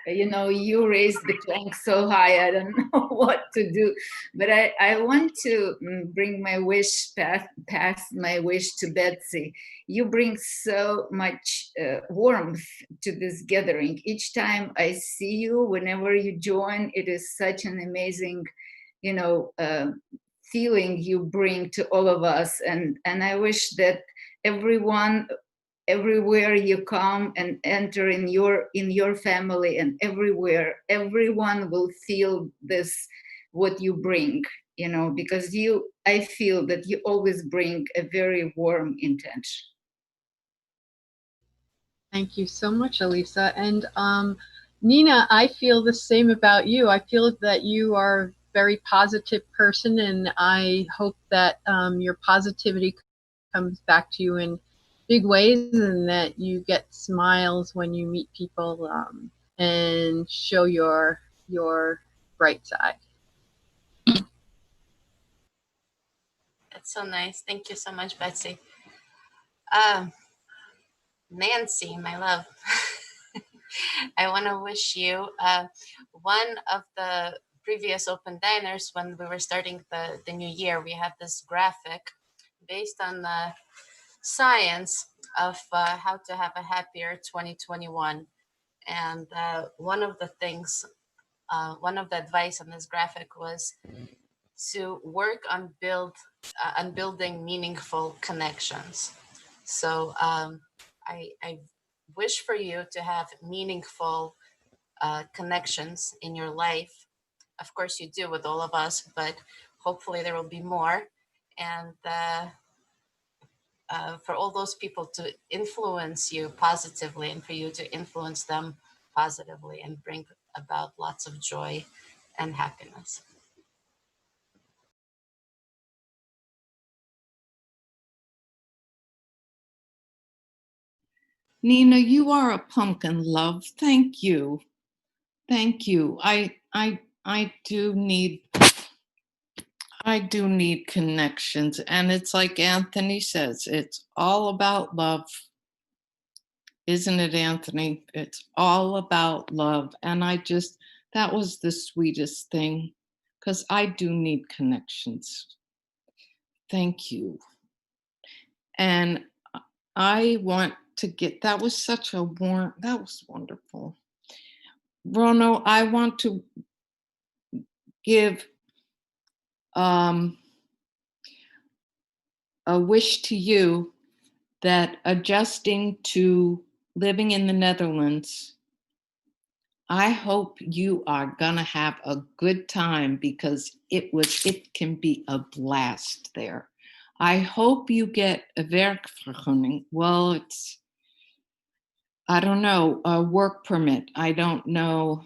You raised the plank so high, I don't know what to do. But I want to bring my wish past my wish to Betsy. You bring so much warmth to this gathering. Each time I see you, whenever you join, it is such an amazing, feeling you bring to all of us. And I wish that everywhere you come and enter in your family, and everyone will feel this, what you bring, because I feel that you always bring a very warm intention. Thank you so much, Elisa. And Nina, I feel the same about you. I feel that you are a very positive person, and I hope that your positivity comes back to you in big ways, and that you get smiles when you meet people, and show your bright side. That's so nice. Thank you so much, Betsy. Nancy, my love, I want to wish you one of the previous open diners, when we were starting the new year, we had this graphic based on the science of how to have a happier 2021. And one of the the advice on this graphic was to work on building meaningful connections. So I wish for you to have meaningful connections in your life. Of course you do with all of us, but hopefully there will be more. And for all those people to influence you positively, and for you to influence them positively, and bring about lots of joy and happiness. Nina, you are a pumpkin, love. Thank you. Thank you. I do need connections. And it's like Anthony says, it's all about love. Isn't it, Anthony? It's all about love. And that was the sweetest thing, because I do need connections. Thank you. And I want to that was wonderful. Rono, I want to give a wish to you that adjusting to living in the Netherlands, I hope you are gonna have a good time, because it can be a blast there. I hope you get a werkvergunning. Well, I don't know, a work permit. I don't know.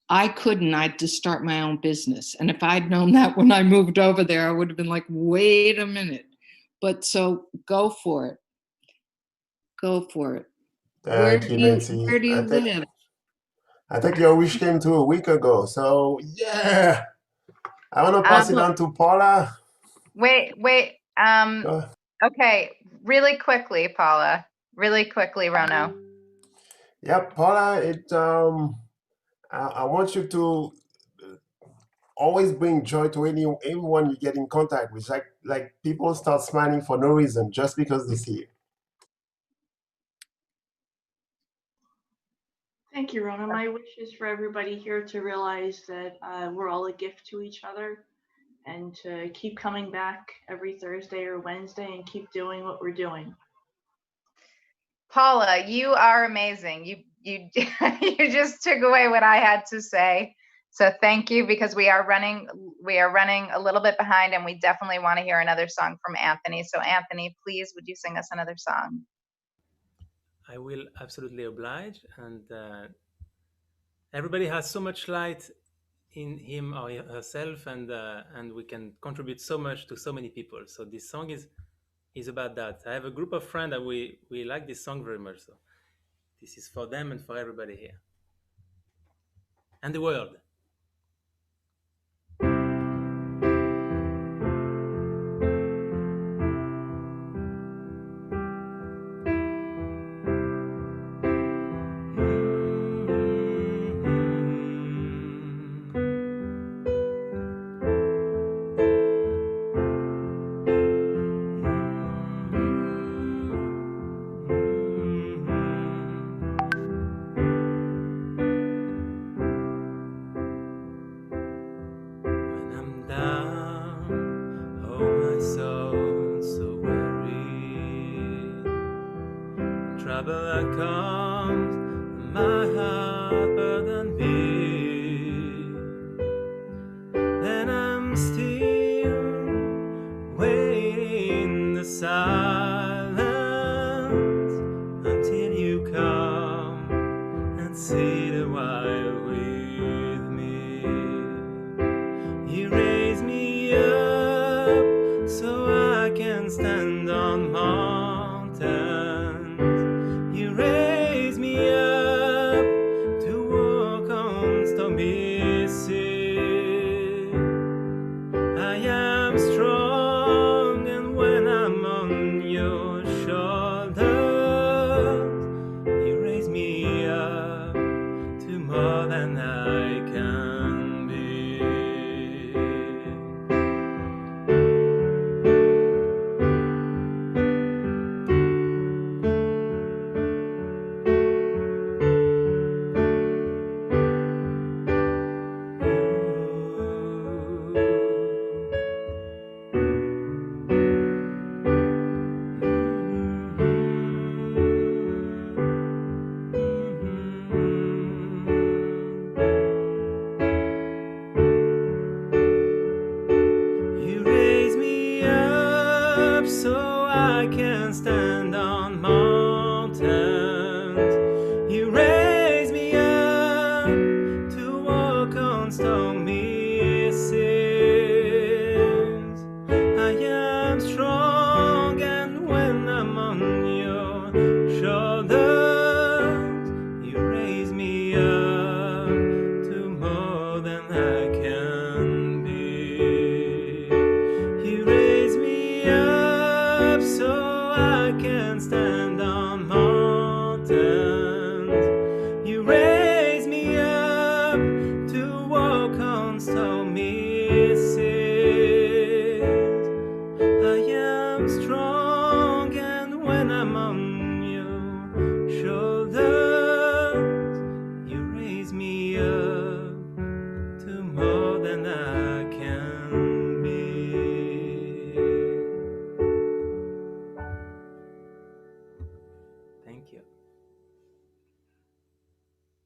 I'd just start my own business. And if I'd known that when I moved over there, I would have been like, wait a minute. But so go for it. Go for it. Thank you, Nancy. Where do you live? I think your wish came true a week ago. So yeah, I want to pass it on to Paula. Wait. Okay, really quickly, Paula. Really quickly, Rono. Yep, Paula. I want you to always bring joy to everyone you get in contact with. Like people start smiling for no reason just because they see you. Thank you, Rona. My wish is for everybody here to realize that we're all a gift to each other, and to keep coming back every Thursday or Wednesday and keep doing what we're doing. Paula, you are amazing. You you just took away what I had to say. So thank you, because we are running a little bit behind, and we definitely want to hear another song from Anthony. So Anthony, please, would you sing us another song? I will absolutely oblige. And everybody has so much light in him or herself, and we can contribute so much to so many people. So this song is about that. I have a group of friends that we like this song very much. So this is for them and for everybody here and the world.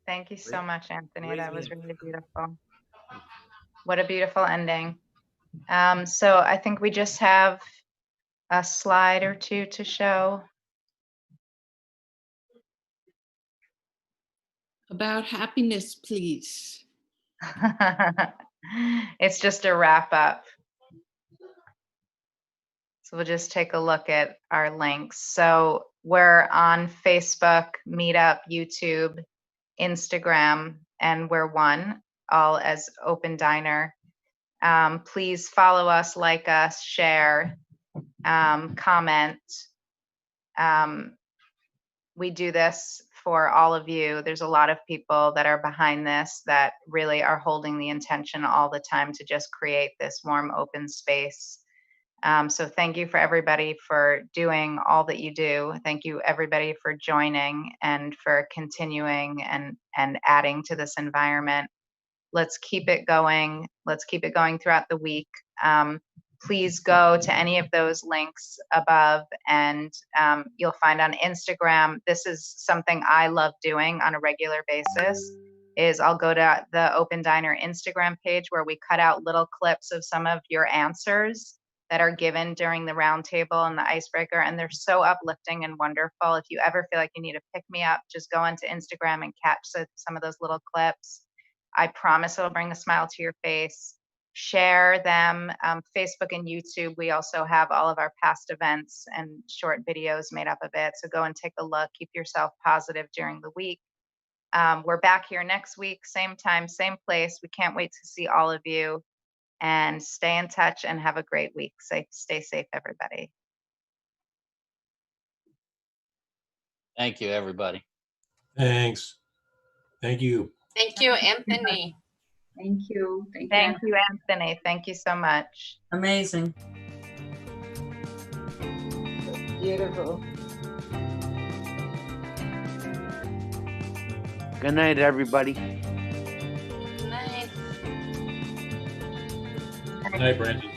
Thank you so much, Anthony. That was really beautiful. What a beautiful ending. So I think we just have a slide or two to show. About happiness, please. It's just a wrap up. So we'll just take a look at our links. So we're on Facebook, Meetup, YouTube, Instagram, and we're one, all as Open Diner. Please follow us, like us, share, comment. We do this for all of you. There's a lot of people that are behind this that really are holding the intention all the time to just create this warm, open space. So thank you for everybody for doing all that you do. Thank you everybody for joining and for continuing and adding to this environment. Let's keep it going. Let's keep it going throughout the week. Please go to any of those links above and you'll find on Instagram, this is something I love doing on a regular basis, is I'll go to the Open Diner Instagram page where we cut out little clips of some of your answers that are given during the roundtable and the icebreaker, and they're so uplifting and wonderful. If you ever feel like you need to pick me up, just go onto Instagram and catch some of those little clips. I promise it'll bring a smile to your face. Share them. Facebook and YouTube, we also have all of our past events and short videos made up of it. So go and take a look. Keep yourself positive during the week. We're back here next week, same time, same place. We can't wait to see all of you. And stay in touch and have a great week. Stay safe, everybody. Thank you, everybody. Thanks. Thank you. Thank you, Anthony. Thank you. Thank you, Anthony. Thank you so much. Amazing. Beautiful. Good night, everybody. Good night. Good night, Brandy.